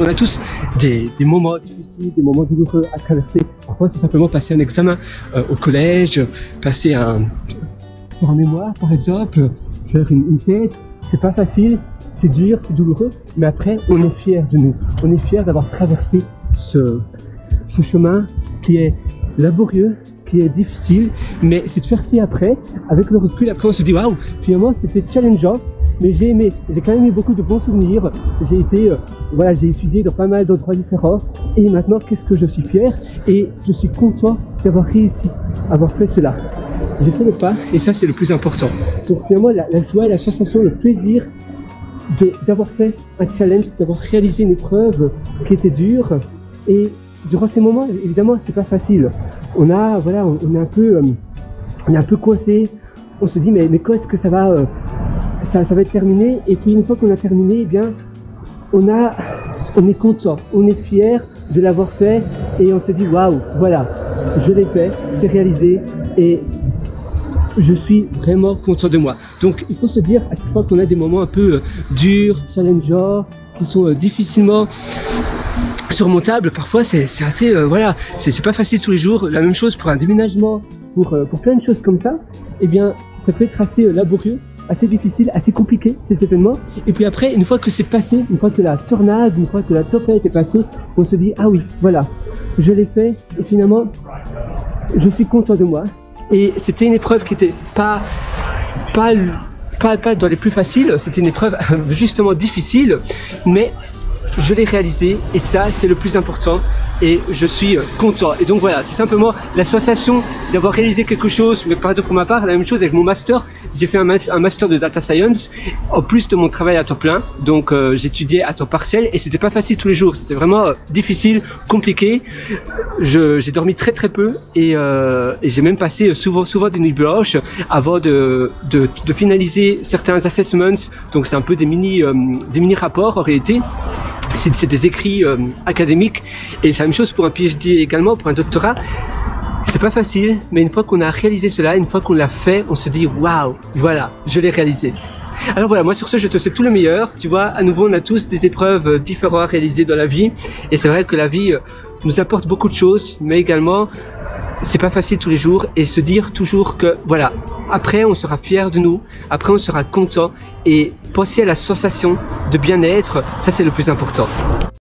On a tous des moments difficiles, des moments douloureux à traverser. Parfois, c'est simplement passer un examen au collège, passer faire un mémoire, par exemple, faire une thèse. C'est pas facile, c'est dur, c'est douloureux, mais après, on est fiers de nous. On est fiers d'avoir traversé ce chemin qui est laborieux, qui est difficile, mais cette fierté après, avec le recul, après on se dit waouh, finalement c'était challengeant, mais j'ai quand même eu beaucoup de bons souvenirs. J'ai étudié dans pas mal d'endroits différents, et maintenant qu'est-ce que je suis fier, et je suis content d'avoir réussi, avoir fait cela. J'ai fait le pas, et ça c'est le plus important. Donc finalement la joie, la sensation, le plaisir d'avoir fait un challenge, d'avoir réalisé une épreuve qui était dure, et durant ces moments, évidemment, c'est pas facile. On est un peu coincé. On se dit, mais quand est-ce que ça va être terminé? Et puis une fois qu'on a terminé, eh bien, on est content, on est fier de l'avoir fait, et on se dit, waouh, voilà, je l'ai fait, c'est réalisé, et je suis vraiment content de moi. Donc, il faut se dire, à chaque fois qu'on a des moments un peu durs, challengeants, qui sont difficilement surmontable, parfois c'est assez c'est pas facile tous les jours. La même chose pour un déménagement, pour plein de choses comme ça. Eh bien, ça peut être assez laborieux, assez difficile, assez compliqué cet événement. Et puis après, une fois que c'est passé, une fois que la tornade, une fois que la tempête est passée, on se dit ah oui, voilà, je l'ai fait, et finalement je suis content de moi. Et c'était une épreuve qui était pas dans les plus faciles, c'était une épreuve justement difficile, mais je l'ai réalisé, et ça c'est le plus important, et je suis content. Et donc voilà, c'est simplement la sensation d'avoir réalisé quelque chose. Mais par exemple pour ma part, la même chose avec mon master. J'ai fait un master de data science en plus de mon travail à temps plein, donc j'étudiais à temps partiel, et c'était pas facile tous les jours, c'était vraiment difficile, compliqué. J'ai dormi très peu, et j'ai même passé souvent des nuits blanches avant de finaliser certains assessments. Donc c'est un peu des mini rapports en réalité. C'est des écrits académiques, et c'est la même chose pour un PhD également, pour un doctorat. C'est pas facile, mais une fois qu'on a réalisé cela, une fois qu'on l'a fait, on se dit waouh, voilà, je l'ai réalisé. Alors voilà, moi sur ce, je te souhaite tout le meilleur. Tu vois, à nouveau, on a tous des épreuves différentes à réaliser dans la vie, et c'est vrai que la vie nous apporte beaucoup de choses, mais également c'est pas facile tous les jours, et se dire toujours que voilà, après on sera fier de nous, après on sera content, et penser à la sensation de bien-être, ça c'est le plus important.